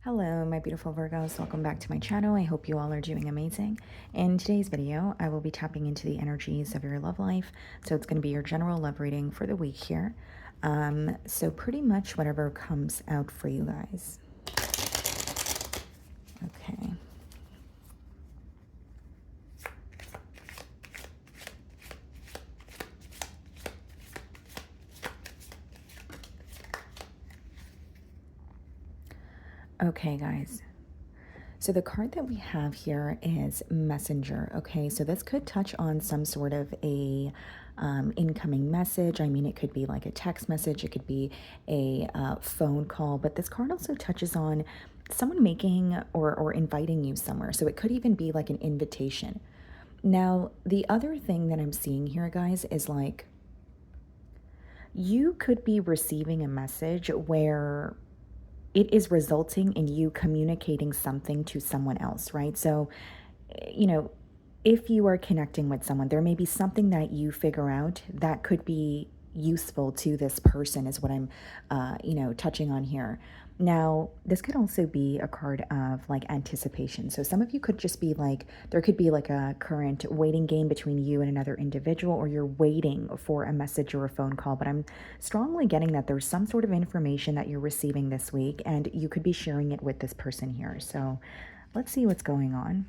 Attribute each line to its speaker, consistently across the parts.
Speaker 1: Hello, my beautiful Virgos. Welcome back to my channel. I hope you all are doing amazing. In today's video, I will be tapping into the energies of your love life. So it's going to be your general love reading for the week here. So pretty much whatever comes out for you guys. Okay. Okay, guys. So the card that we have here is Messenger. Okay, so this could touch on some sort of a incoming message. I mean, it could be like a text message, it could be a phone call, but this card also touches on someone making or inviting you somewhere. So it could even be like an invitation. Now, the other thing that I'm seeing here, guys, is like you could be receiving a message where it is resulting in you communicating something to someone else, right? So, you know, if you are connecting with someone, there may be something that you figure out that could be useful to this person, is what I'm, touching on here. Now, this could also be a card of like anticipation. So, some of you could just be like, there could be like a current waiting game between you and another individual, or you're waiting for a message or a phone call. But I'm strongly getting that there's some sort of information that you're receiving this week, and you could be sharing it with this person here. So, let's see what's going on.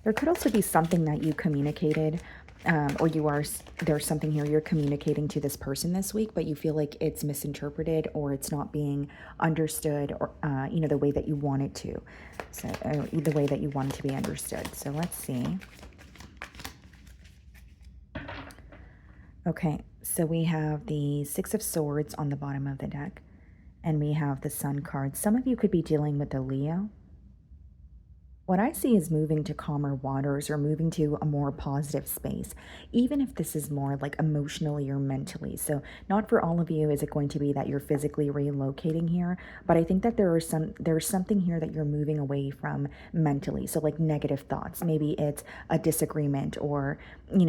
Speaker 1: There could also be something that you communicated, or there's something here you're communicating to this person this week, but you feel like it's misinterpreted or it's not being understood, or, the way that you want it to. So, the way that you want it to be understood. So let's see. Okay, so we have the Six of Swords on the bottom of the deck, and we have the Sun card. Some of you could be dealing with a Leo. What I see is moving to calmer waters or moving to a more positive space, even if this is more like emotionally or mentally. So, not for all of you is it going to be that you're physically relocating here, but I think that there's something here that you're moving away from mentally. So, like negative thoughts. Maybe it's a disagreement or,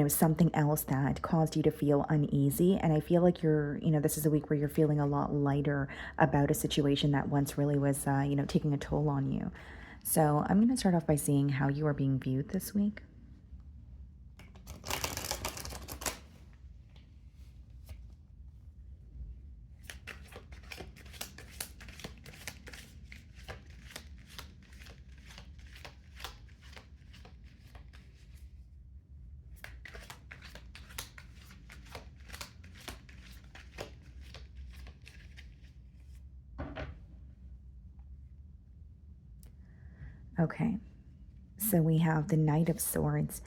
Speaker 1: something else that caused you to feel uneasy. And I feel like this is a week where you're feeling a lot lighter about a situation that once really was, taking a toll on you. So I'm going to start off by seeing how you are being viewed this week. Okay, so we have the Knight of Swords.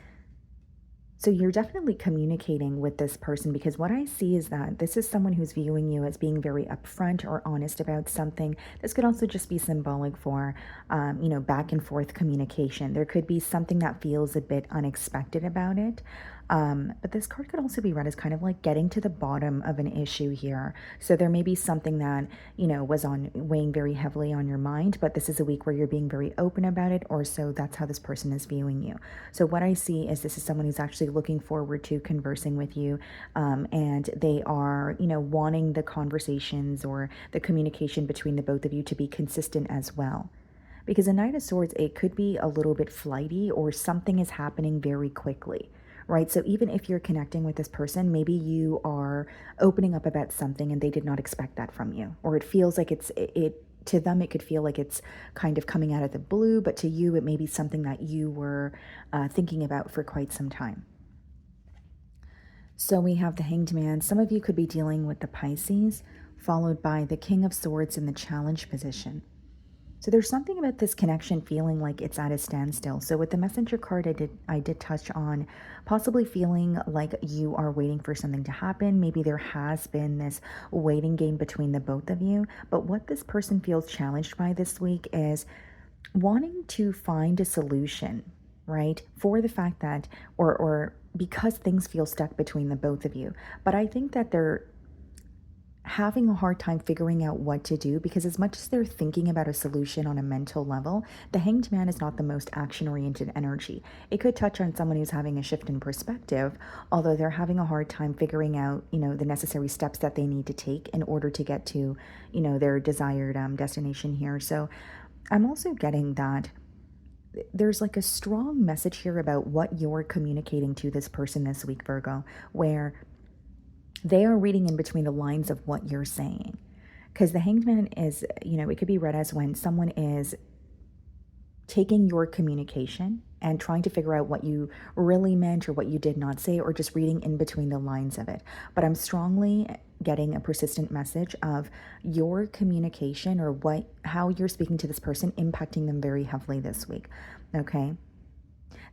Speaker 1: So you're definitely communicating with this person, because what I see is that this is someone who's viewing you as being very upfront or honest about something. This could also just be symbolic for, back and forth communication. There could be something that feels a bit unexpected about it. But this card could also be read as kind of like getting to the bottom of an issue here. So there may be something that, was weighing very heavily on your mind, but this is a week where you're being very open about it, or so that's how this person is viewing you. So what I see is this is someone who's actually looking forward to conversing with you, and they are, wanting the conversations or the communication between the both of you to be consistent as well. Because a Knight of Swords, it could be a little bit flighty, or something is happening very quickly, right? So even if you're connecting with this person, maybe you are opening up about something and they did not expect that from you, or it feels like it to them, it could feel like it's kind of coming out of the blue, but to you, it may be something that you were thinking about for quite some time. So we have the Hanged Man. Some of you could be dealing with the Pisces, followed by the King of Swords in the challenge position. So there's something about this connection feeling like it's at a standstill. So with the Messenger card, I did touch on possibly feeling like you are waiting for something to happen. Maybe there has been this waiting game between the both of you. But what this person feels challenged by this week is wanting to find a solution, right? For the fact that, or because things feel stuck between the both of you. But I think that having a hard time figuring out what to do because as much as they're thinking about a solution on a mental level, the hanged man is not the most action-oriented energy. It could touch on someone who's having a shift in perspective, although they're having a hard time figuring out, the necessary steps that they need to take in order to get to, their desired destination here. So I'm also getting that there's like a strong message here about what you're communicating to this person this week, Virgo, where they are reading in between the lines of what you're saying. Because the hanged man is, it could be read as when someone is taking your communication and trying to figure out what you really meant or what you did not say, or just reading in between the lines of it. But I'm strongly getting a persistent message of your communication or how you're speaking to this person impacting them very heavily this week. Okay.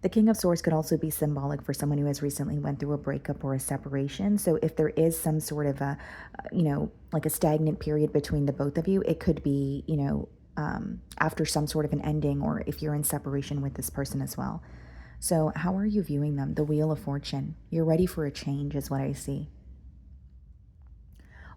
Speaker 1: The King of Swords could also be symbolic for someone who has recently went through a breakup or a separation. So if there is some sort of like a stagnant period between the both of you, it could be, after some sort of an ending, or if you're in separation with this person as well. So how are you viewing them? The Wheel of Fortune. You're ready for a change is what I see.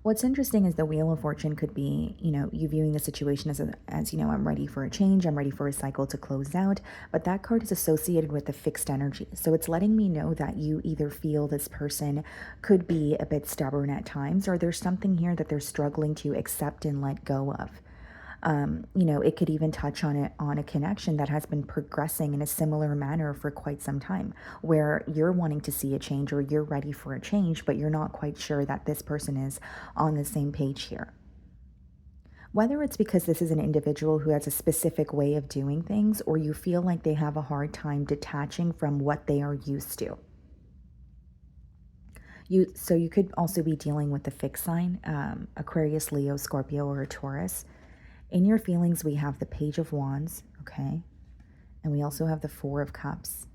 Speaker 1: What's interesting is the Wheel of Fortune could be, you viewing the situation as I'm ready for a change, I'm ready for a cycle to close out, but that card is associated with the fixed energy. So it's letting me know that you either feel this person could be a bit stubborn at times, or there's something here that they're struggling to accept and let go of. It could even touch on a connection that has been progressing in a similar manner for quite some time, where you're wanting to see a change or you're ready for a change, but you're not quite sure that this person is on the same page here. Whether it's because this is an individual who has a specific way of doing things, or you feel like they have a hard time detaching from what they are used to. So you could also be dealing with the fixed sign, Aquarius, Leo, Scorpio, or a Taurus. In your feelings, we have the Page of Wands, okay? And we also have the Four of Cups.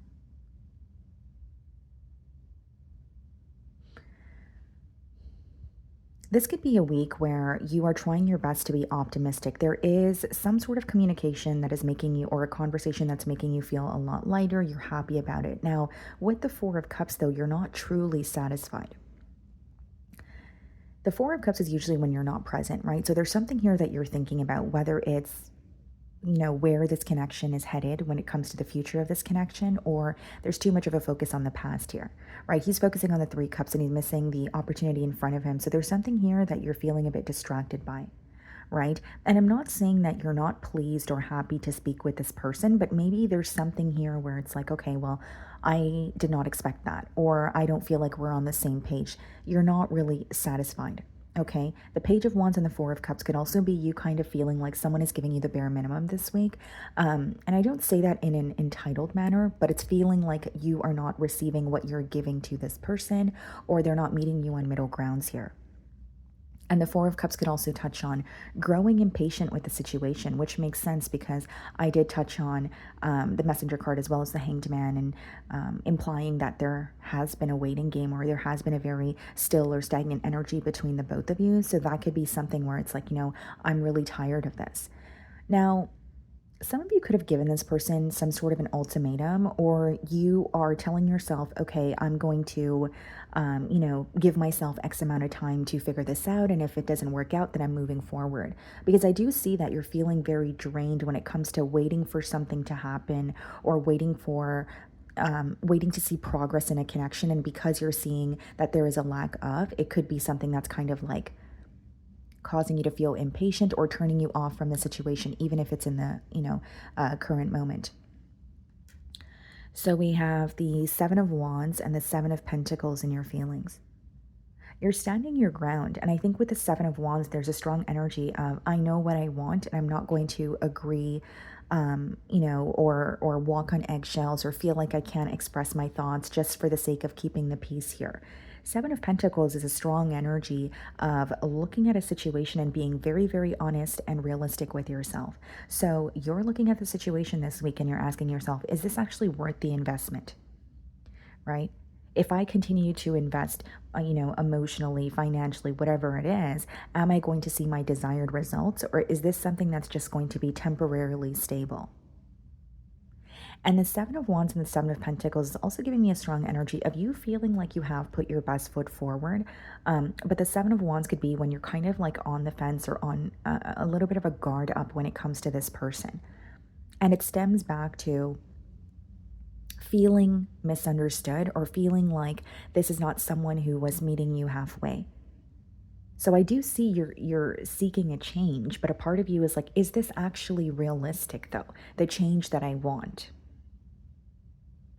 Speaker 1: This could be a week where you are trying your best to be optimistic. There is some sort of communication that is making you, or a conversation that's making you feel a lot lighter. You're happy about it. Now, with the Four of Cups, though, you're not truly satisfied. The Four of Cups is usually when you're not present, right? So there's something here that you're thinking about, whether it's, where this connection is headed when it comes to the future of this connection, or there's too much of a focus on the past here, right? He's focusing on the Three Cups and he's missing the opportunity in front of him. So there's something here that you're feeling a bit distracted by, right? And I'm not saying that you're not pleased or happy to speak with this person, but maybe there's something here where it's like, okay, well, I did not expect that, or I don't feel like we're on the same page. You're not really satisfied. Okay, the Page of Wands and the Four of Cups could also be you kind of feeling like someone is giving you the bare minimum this week. And I don't say that in an entitled manner, but it's feeling like you are not receiving what you're giving to this person, or they're not meeting you on middle grounds here. And the Four of Cups could also touch on growing impatient with the situation, which makes sense because I did touch on the Messenger card as well as the Hanged Man, and implying that there has been a waiting game, or there has been a very still or stagnant energy between the both of you. So that could be something where it's like, I'm really tired of this. Now, some of you could have given this person some sort of an ultimatum, or you are telling yourself, okay, I'm going to, give myself X amount of time to figure this out. And if it doesn't work out, then I'm moving forward. Because I do see that you're feeling very drained when it comes to waiting for something to happen, or waiting to see progress in a connection. And because you're seeing that there is a lack of, it could be something that's kind of like causing you to feel impatient or turning you off from the situation, even if it's in the, current moment. So we have the Seven of Wands and the Seven of Pentacles in your feelings. You're standing your ground. And I think with the Seven of Wands, there's a strong energy of, I know what I want and I'm not going to agree, or walk on eggshells or feel like I can't express my thoughts just for the sake of keeping the peace here. Seven of Pentacles is a strong energy of looking at a situation and being very, very honest and realistic with yourself. So you're looking at the situation this week and you're asking yourself, is this actually worth the investment? Right? If I continue to invest, emotionally, financially, whatever it is, am I going to see my desired results? Or is this something that's just going to be temporarily stable? And the Seven of Wands and the Seven of Pentacles is also giving me a strong energy of you feeling like you have put your best foot forward. But the Seven of Wands could be when you're kind of like on the fence or on a little bit of a guard up when it comes to this person. And it stems back to feeling misunderstood or feeling like this is not someone who was meeting you halfway. So I do see you're seeking a change, but a part of you is like, is this actually realistic though? The change that I want.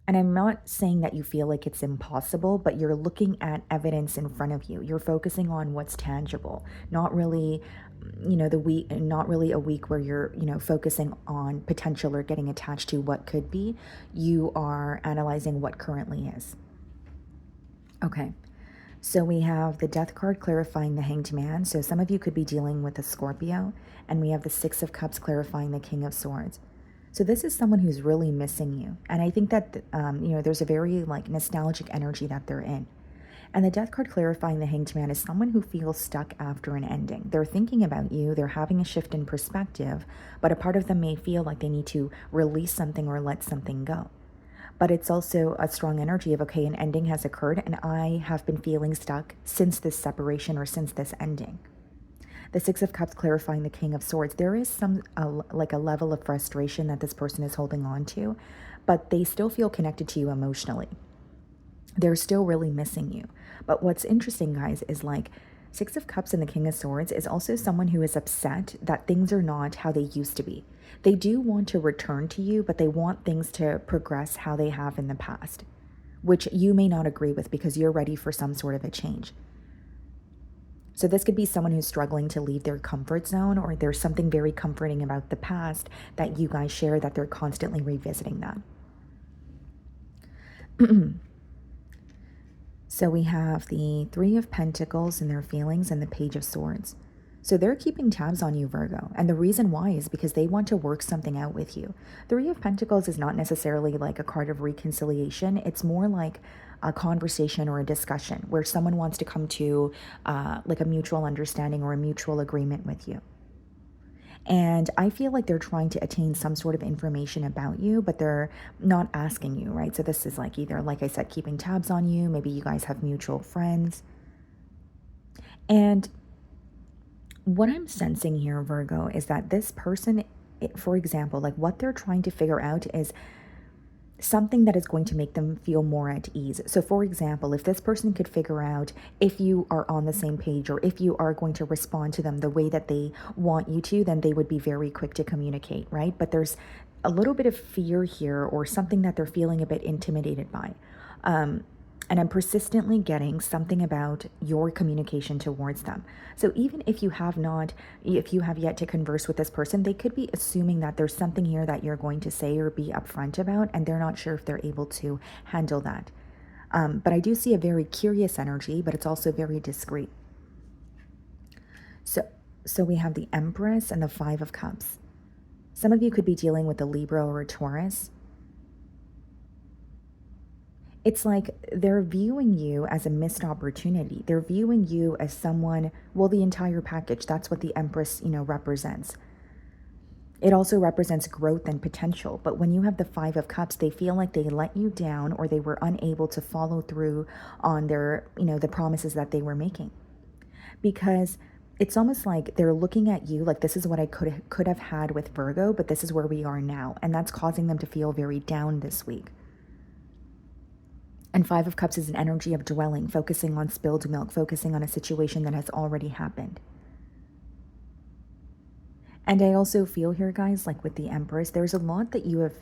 Speaker 1: And I'm not saying that you feel like it's impossible, but you're looking at evidence in front of you. You're focusing on what's tangible, not really, the week, not really a week where you're, focusing on potential or getting attached to what could be. You are analyzing what currently is. Okay. So we have the Death card clarifying the Hanged Man. So some of you could be dealing with a Scorpio. And we have the Six of Cups clarifying the King of Swords. So this is someone who's really missing you. And I think that, there's a very like nostalgic energy that they're in. And the Death card clarifying the Hanged Man is someone who feels stuck after an ending. They're thinking about you, they're having a shift in perspective, but a part of them may feel like they need to release something or let something go. But it's also a strong energy of, okay, an ending has occurred and I have been feeling stuck since this separation or since this ending. The Six of Cups clarifying the King of Swords. There is like a level of frustration that this person is holding on to, but they still feel connected to you emotionally. They're still really missing you. But what's interesting, guys, is like Six of Cups and the King of Swords is also someone who is upset that things are not how they used to be. They do want to return to you, but they want things to progress how they have in the past, which you may not agree with because you're ready for some sort of a change. So this could be someone who's struggling to leave their comfort zone, or there's something very comforting about the past that you guys share that they're constantly revisiting that. So we have the Three of Pentacles and their feelings and the Page of Swords. So they're keeping tabs on you, Virgo. And the reason why is because they want to work something out with you. Three of Pentacles is not necessarily like a card of reconciliation. It's more like a conversation or a discussion where someone wants to come to like a mutual understanding or a mutual agreement with you. And I feel like they're trying to attain some sort of information about you, but they're not asking you, right? So this is like either, like I said, keeping tabs on you. Maybe you guys have mutual friends. And what I'm sensing here, Virgo, is that this person, for example, like what they're trying to figure out is something that is going to make them feel more at ease. So for example, if this person could figure out if you are on the same page or if you are going to respond to them the way that they want you to, then they would be very quick to communicate, right? But there's a little bit of fear here or something that they're feeling a bit intimidated by. And I'm persistently getting something about your communication towards them. So even if you have yet to converse with this person, they could be assuming that there's something here that you're going to say or be upfront about, and they're not sure if they're able to handle that. But I do see a very curious energy, but it's also very discreet. So we have the Empress and the Five of Cups. Some of you could be dealing with a Libra or a Taurus. It's like they're viewing you as a missed opportunity. They're viewing you as someone, well, the entire package. That's what the Empress, represents. It also represents growth and potential. But when you have the Five of Cups, they feel like they let you down or they were unable to follow through on their, the promises that they were making. Because it's almost like they're looking at you like this is what I could have had with Virgo, but this is where we are now. And that's causing them to feel very down this week. And Five of Cups is an energy of dwelling, focusing on spilled milk, focusing on a situation that has already happened. And I also feel here, guys, like with the Empress, there's a lot that you have,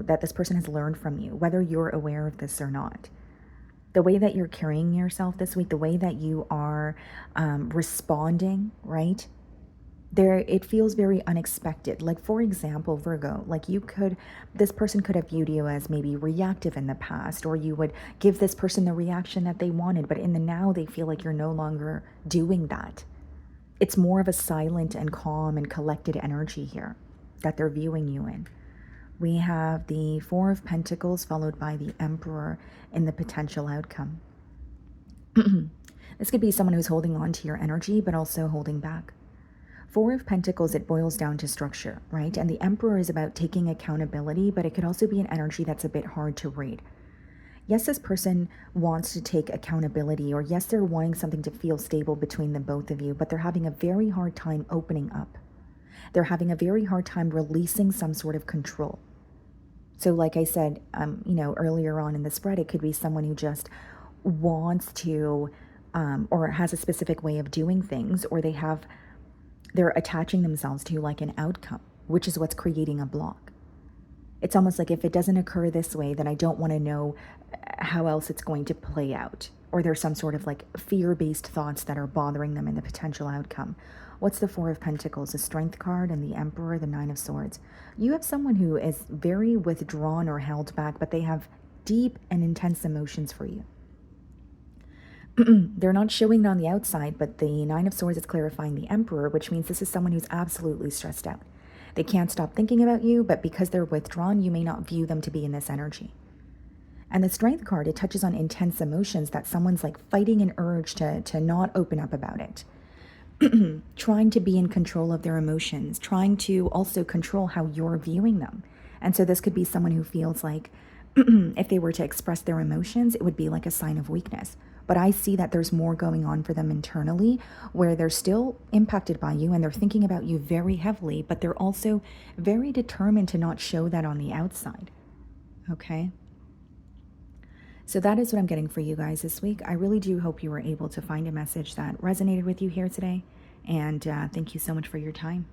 Speaker 1: that this person has learned from you, whether you're aware of this or not. The way that you're carrying yourself this week, the way that you are responding, right? It feels very unexpected. Like, for example, Virgo, like this person could have viewed you as maybe reactive in the past, or you would give this person the reaction that they wanted, but in the now they feel like you're no longer doing that. It's more of a silent and calm and collected energy here that they're viewing you in. We have the Four of Pentacles followed by the Emperor in the potential outcome. This could be someone who's holding on to your energy, but also holding back. Four of Pentacles, it boils down to structure, right? And the Emperor is about taking accountability, but it could also be an energy that's a bit hard to read. Yes, this person wants to take accountability, or yes, they're wanting something to feel stable between the both of you, but they're having a very hard time opening up. They're having a very hard time releasing some sort of control. So like I said, earlier on in the spread, it could be someone who just wants to, or has a specific way of doing things, or they're attaching themselves to like an outcome, which is what's creating a block. It's almost like if it doesn't occur this way, then I don't want to know how else it's going to play out. Or there's some sort of like fear-based thoughts that are bothering them in the potential outcome. What's the Four of Pentacles? The Strength card and the Emperor, the Nine of Swords. You have someone who is very withdrawn or held back, but they have deep and intense emotions for you. They're not showing it on the outside, but the Nine of Swords is clarifying the Emperor, which means this is someone who's absolutely stressed out. They can't stop thinking about you, but because they're withdrawn, you may not view them to be in this energy. And the Strength card, it touches on intense emotions that someone's like fighting an urge to not open up about it. Trying to be in control of their emotions, trying to also control how you're viewing them. And so this could be someone who feels like if they were to express their emotions, it would be like a sign of weakness. But I see that there's more going on for them internally where they're still impacted by you and they're thinking about you very heavily, but they're also very determined to not show that on the outside. Okay? So that is what I'm getting for you guys this week. I really do hope you were able to find a message that resonated with you here today. And thank you so much for your time.